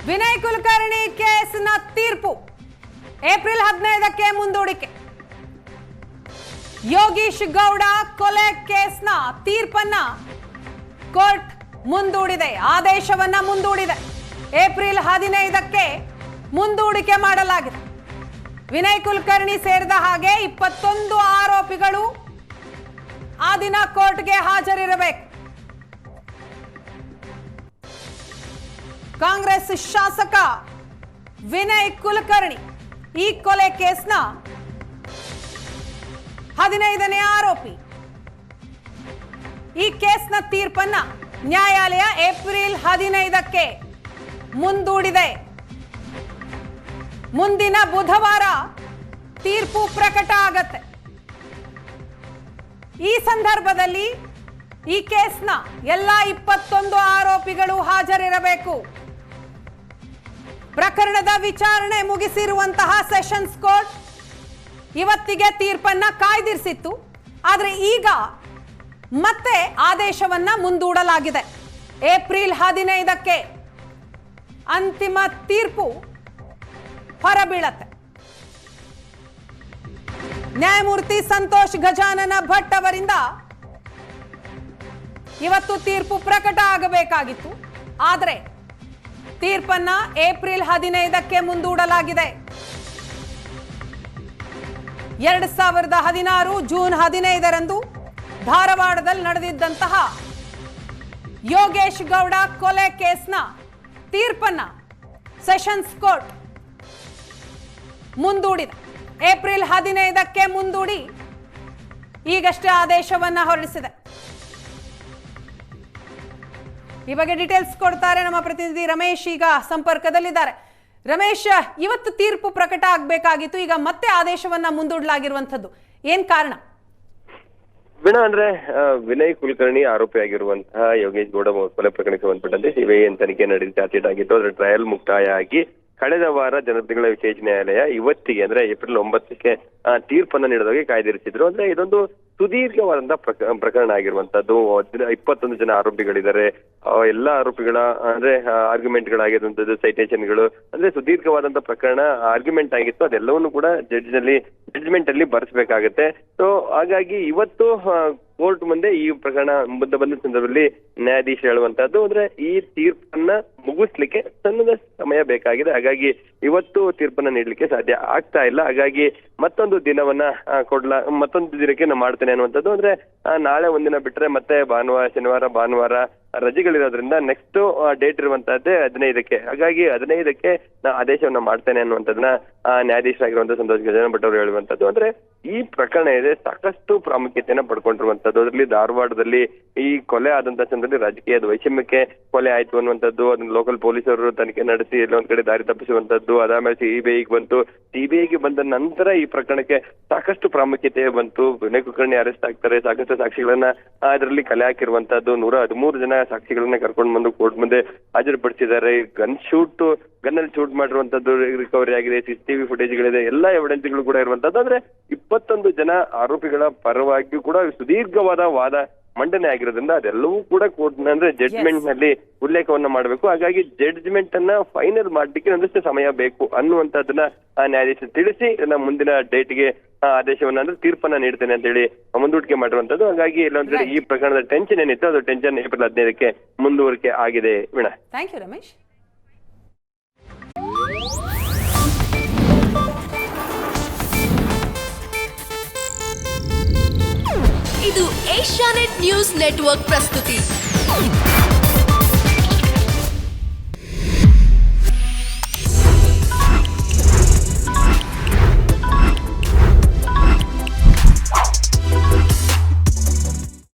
ವಿನಯ್ ಕುಲಕರ್ಣಿ ಕೇಸ್ನ ತೀರ್ಪು ಏಪ್ರಿಲ್ 15ಕ್ಕೆ ಮುಂದೂಡಿಕೆ. ಯೋಗೀಶ್ ಗೌಡ ಕೊಲೆ ಕೇಸ್ನ ತೀರ್ಪನ್ನ ಕೋರ್ಟ್ ಮುಂದೂಡಿದೆ, ಆದೇಶವನ್ನ ಮುಂದೂಡಿದೆ. ಏಪ್ರಿಲ್ 15ಕ್ಕೆ ಮುಂದೂಡಿಕೆ ಮಾಡಲಾಗಿದೆ. ವಿನಯ್ ಕುಲಕರ್ಣಿ ಸೇರಿದ ಹಾಗೆ 21 ಆರೋಪಿಗಳು ಆ ದಿನ ಕೋರ್ಟ್ಗೆ ಹಾಜರಿರಬೇಕು. ಕಾಂಗ್ರೆಸ್ ಶಾಸಕ ವಿನಯ್ ಕುಲಕರ್ಣಿ ಈ ಕೊಲೆ ಕೇಸ್ನ 15ನೇ ಆರೋಪಿ. ಈ ಕೇಸ್ನ ತೀರ್ಪನ್ನ ನ್ಯಾಯಾಲಯ ಏಪ್ರಿಲ್ 15ಕ್ಕೆ ಮುಂದೂಡಿದೆ. ಮುಂದಿನ ಬುಧವಾರ ತೀರ್ಪು ಪ್ರಕಟ ಆಗತ್ತೆ. ಈ ಸಂದರ್ಭದಲ್ಲಿ ಈ ಕೇಸ್ನ ಎಲ್ಲ 21 ಆರೋಪಿಗಳು ಹಾಜರಿರಬೇಕು. ಪ್ರಕರಣದ ವಿಚಾರಣೆ ಮುಗಿಸಿರುವಂತಹ ಸೆಷನ್ಸ್ ಕೋರ್ಟ್ ಇವತ್ತಿಗೆ ತೀರ್ಪನ್ನ ಕಾಯ್ದಿರಿಸಿತ್ತು. ಆದರೆ ಈಗ ಮತ್ತೆ ಆದೇಶವನ್ನ ಮುಂದೂಡಲಾಗಿದೆ. ಏಪ್ರಿಲ್ 15ಕ್ಕೆ ಅಂತಿಮ ತೀರ್ಪು ಹೊರಬೀಳತ್ತೆ. ನ್ಯಾಯಮೂರ್ತಿ ಸಂತೋಷ್ ಗಜಾನನ ಭಟ್ ಅವರಿಂದ ಇವತ್ತು ತೀರ್ಪು ಪ್ರಕಟ ಆಗಬೇಕಾಗಿತ್ತು. ಆದರೆ ತೀರ್ಪನ್ನ ಏಪ್ರಿಲ್ 15ಕ್ಕೆ ಮುಂದೂಡಲಾಗಿದೆ. 2016 ಜೂನ್ 15ರಂದು ಧಾರವಾಡದಲ್ಲಿ ನಡೆದಿದ್ದಂತಹ ಯೋಗೇಶ್ ಗೌಡ ಕೊಲೆ ಕೇಸ್ನ ತೀರ್ಪನ್ನ ಸೆಷನ್ಸ್ ಕೋರ್ಟ್ ಮುಂದೂಡಿದೆ. ಏಪ್ರಿಲ್ 15ಕ್ಕೆ ಮುಂದೂಡಿ ಈಗಷ್ಟೇ ಆದೇಶವನ್ನ ಹೊರಡಿಸಿದೆ. ಈ ಬಗ್ಗೆ ಡೀಟೇಲ್ಸ್ ಕೊಡ್ತಾರೆ ನಮ್ಮ ಪ್ರತಿನಿಧಿ ರಮೇಶ್, ಈಗ ಸಂಪರ್ಕದಲ್ಲಿದ್ದಾರೆ. ರಮೇಶ್, ಇವತ್ತು ತೀರ್ಪು ಪ್ರಕಟ ಆಗಬೇಕಾಗಿತ್ತು, ಈಗ ಮತ್ತೆ ಆದೇಶವನ್ನ ಮುಂದೂಡಲಾಗಿರುವಂತದ್ದು, ಏನ್ ಕಾರಣ? ವೀಣಾ, ಅಂದ್ರೆ ವಿನಯ್ ಕುಲಕರ್ಣಿ ಆರೋಪಿಯಾಗಿರುವಂತಹ ಯೋಗೇಶ್ ಗೌಡ ಕೊಲೆ ಪ್ರಕರಣಕ್ಕೆ ಸಂಬಂಧಪಟ್ಟಂತೆ ಸಿಬಿಐ ತನಿಖೆ ನಡೆಸಿ ಚಾರ್ಜ್ ಆಗಿತ್ತು. ಅದರ ಟ್ರಯಲ್ ಮುಕ್ತಾಯ ಆಗಿ ಕಳೆದ ವಾರ ಜನಪ್ರತಿನಿಧಿಗಳ ವಿಶೇಷ ನ್ಯಾಯಾಲಯ ಇವತ್ತಿಗೆ ಅಂದ್ರೆ ಏಪ್ರಿಲ್ 9ಕ್ಕೆ ತೀರ್ಪನ್ನ ನೀಡೋದಾಗಿ ಕಾಯ್ದಿರಿಸಿದ್ರು. ಅಂದ್ರೆ ಇದೊಂದು ಸುದೀರ್ಘವಾದಂತಹ ಪ್ರಕರಣ ಆಗಿರುವಂತದ್ದು. 21 ಜನ ಆರೋಪಿಗಳಿದ್ದಾರೆ. ಎಲ್ಲಾ ಆರೋಪಿಗಳ ಅಂದ್ರೆ ಆರ್ಗ್ಯುಮೆಂಟ್ಗಳಾಗಿರುವಂತದ್ದು, ಸೈಟೇಷನ್ಗಳು, ಅಂದ್ರೆ ಸುದೀರ್ಘವಾದಂತಹ ಪ್ರಕರಣ ಆರ್ಗ್ಯುಮೆಂಟ್ ಆಗಿತ್ತು. ಅದೆಲ್ಲವನ್ನು ಕೂಡ ಜಡ್ಜ್ಮೆಂಟ್ ಅಲ್ಲಿ ಬರ್ಸ್ಬೇಕಾಗತ್ತೆ. ಸೊ ಹಾಗಾಗಿ ಇವತ್ತು ಕೋರ್ಟ್ ಮುಂದೆ ಈ ಪ್ರಕರಣ ಬಂದ ಸಂದರ್ಭದಲ್ಲಿ ನ್ಯಾಯಾಧೀಶ ಹೇಳುವಂತಹದ್ದು ಅಂದ್ರೆ ಈ ತೀರ್ಪನ್ನ ಮುಗಿಸ್ಲಿಕ್ಕೆ ಸಣ್ಣದ ಸಮಯ ಬೇಕಾಗಿದೆ. ಹಾಗಾಗಿ ಇವತ್ತು ತೀರ್ಪನ್ನ ನೀಡಲಿಕ್ಕೆ ಸಾಧ್ಯ ಆಗ್ತಾ ಇಲ್ಲ. ಹಾಗಾಗಿ ಮತ್ತೊಂದು ದಿನವನ್ನ ಮತ್ತೊಂದು ದಿನಕ್ಕೆ ನಾನು ಮಾಡ್ತೇನೆ ಅನ್ನುವಂಥದ್ದು. ಅಂದ್ರೆ ನಾಳೆ ಒಂದಿನ ಬಿಟ್ರೆ ಮತ್ತೆ ಶನಿವಾರ ಭಾನುವಾರ ರಜೆಗಳಿರೋದ್ರಿಂದ ನೆಕ್ಸ್ಟ್ ಡೇಟ್ ಇರುವಂತಹದ್ದೇ 15ಕ್ಕೆ. ಹಾಗಾಗಿ 15ಕ್ಕೆ ನಾ ಆದೇಶವನ್ನ ಮಾಡ್ತೇನೆ ಅನ್ನುವಂಥದ್ದನ್ನ ನ್ಯಾಯಾಧೀಶರಾಗಿರುವಂತಹ ಸಂತೋಷ್ ಗಜಾನನ ಭಟ್ ಅವರು ಹೇಳುವಂತದ್ದು. ಅಂದ್ರೆ ಈ ಪ್ರಕರಣ ಇದೆ ಸಾಕಷ್ಟು ಪ್ರಾಮುಖ್ಯತೆಯನ್ನ ಪಡ್ಕೊಂಡಿರುವಂತದ್ದು. ಅದರಲ್ಲಿ ಧಾರವಾಡದಲ್ಲಿ ಈ ಕೊಲೆ ಆದಂತಹ ಸಂದರ್ಭದಲ್ಲಿ ರಾಜಕೀಯದ ವೈಷಮ್ಯಕ್ಕೆ ಕೊಲೆ ಆಯ್ತು ಅನ್ನುವಂಥದ್ದು. ಅದನ್ನ ಲೋಕಲ್ ಪೊಲೀಸರು ತನಿಖೆ ನಡೆಸಿ ಎಲ್ಲೊಂದ್ ಕಡೆ ದಾರಿ ತಪ್ಪಿಸುವಂತದ್ದು. ಅದಾದ್ಮೇಲೆ ಸಿಬಿಐಗೆ ಬಂತು. ಸಿಬಿಐಗೆ ಬಂದ ನಂತರ ಈ ಪ್ರಕರಣಕ್ಕೆ ಸಾಕಷ್ಟು ಪ್ರಾಮುಖ್ಯತೆ ಬಂತು. ವಿನಯ್ ಕುಲಕರ್ಣಿ ಅರೆಸ್ಟ್ ಆಗ್ತಾರೆ. ಸಾಕಷ್ಟು ಸಾಕ್ಷಿಗಳನ್ನ ಅದರಲ್ಲಿ ಕಲೆ ಹಾಕಿರುವಂತದ್ದು. 113 ಜನ ಸಾಕ್ಷಿಗಳನ್ನ ಕರ್ಕೊಂಡು ಬಂದು ಕೋರ್ಟ್ ಮುಂದೆ ಹಾಜರುಪಡಿಸಿದ್ದಾರೆ. ಗನ್ನಲ್ಲಿ ಶೂಟ್ ಮಾಡಿರುವಂತದ್ದು ರಿಕವರಿ ಆಗಿದೆ. CCTV ಫುಟೇಜ್ಗಳಿದೆ. ಎಲ್ಲಾ ಎವಿಡೆನ್ಸ್ಗಳು ಕೂಡ ಇರುವಂತದ್ದು. ಅಂದ್ರೆ 21 ಜನ ಆರೋಪಿಗಳ ಪರವಾಗಿಯೂ ಕೂಡ ಸುದೀರ್ಘವಾದ ವಾದ ಮಂಡನೆ ಆಗಿರೋದ್ರಿಂದ ಅದೆಲ್ಲವೂ ಕೂಡ ಕೋರ್ಟ್ ಅಂದ್ರೆ ಜಡ್ಜ್ಮೆಂಟ್ ನಲ್ಲಿ ಉಲ್ಲೇಖವನ್ನ ಮಾಡಬೇಕು. ಹಾಗಾಗಿ ಜಡ್ಜ್ಮೆಂಟ್ ಅನ್ನ ಫೈನಲ್ ಮಾಡ್ಲಿಕ್ಕೆ ಒಂದಷ್ಟು ಸಮಯ ಬೇಕು ಅನ್ನುವಂಥದ್ದನ್ನ ನ್ಯಾಯಾಧೀಶ ತಿಳಿಸಿ ಮುಂದಿನ ಡೇಟ್ಗೆ ಆದೇಶವನ್ನ ಅಂದ್ರೆ ತೀರ್ಪನ್ನ ನೀಡ್ತೇನೆ ಅಂತ ಹೇಳಿ ಮುಂದೂಡಿಕೆ ಮಾಡಿರುವಂತದ್ದು. ಹಾಗಾಗಿ ಎಲ್ಲೊಂದ್ ಕಡೆ ಈ ಪ್ರಕರಣದ ಟೆನ್ಷನ್ ಏನಿತ್ತು ಅದು ಟೆನ್ಷನ್ ಏಪ್ರಿಲ್ 15ಕ್ಕೆ ಮುಂದುವರಿಕೆ ಆಗಿದೆ. Veena, thank you Ramesh. ಇದು ಏಷ್ಯಾನೆಟ್ ನ್ಯೂಸ್ ನೆಟ್ವರ್ಕ್ ಪ್ರಸ್ತುತಿ.